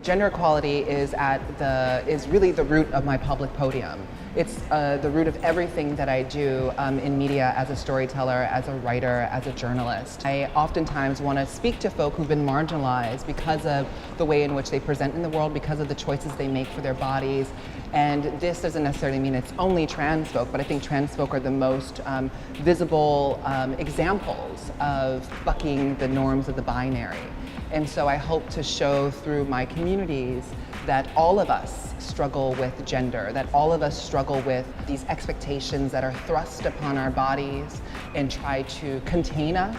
Gender equality is really the root of my public podium. It's the root of everything that I do in media as a storyteller, as a writer, as a journalist. I oftentimes want to speak to folk who've been marginalized because of the way in which they present in the world, because of the choices they make for their bodies. And this doesn't necessarily mean it's only trans folk, but I think trans folk are the most visible examples of bucking the norms of the binary. And so I hope to show through my communities that all of us struggle with gender, that all of us struggle with these expectations that are thrust upon our bodies and try to contain us,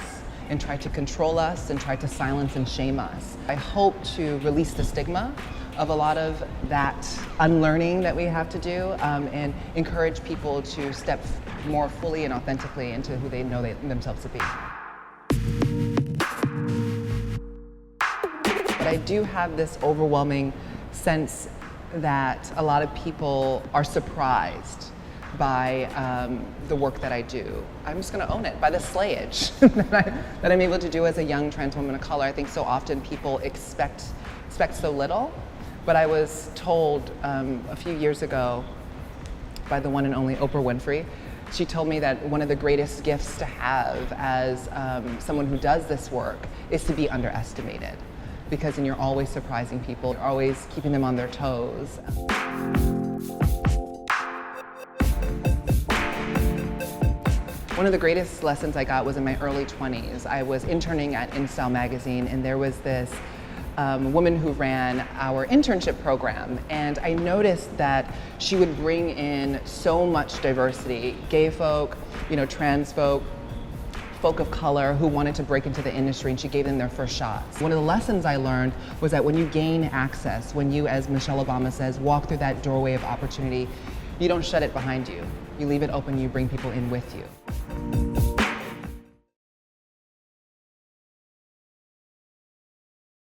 and try to control us, and try to silence and shame us. I hope to release the stigma of a lot of that unlearning that we have to do, and encourage people to step more fully and authentically into who they know themselves to be. But I do have this overwhelming sense that a lot of people are surprised by the work that I do. I'm just gonna own it, by the slayage that I'm able to do as a young trans woman of color. I think so often people expect so little, but I was told a few years ago by the one and only Oprah Winfrey. She told me that one of the greatest gifts to have as someone who does this work is to be underestimated. Because then you're always surprising people, you're always keeping them on their toes. One of the greatest lessons I got was in my early 20s. I was interning at InStyle magazine, and there was this woman who ran our internship program, and I noticed that she would bring in so much diversity, gay folk, trans folk, folk of color who wanted to break into the industry, and she gave them their first shots. One of the lessons I learned was that when you gain access, when you, as Michelle Obama says, walk through that doorway of opportunity, you don't shut it behind you. You leave it open, you bring people in with you.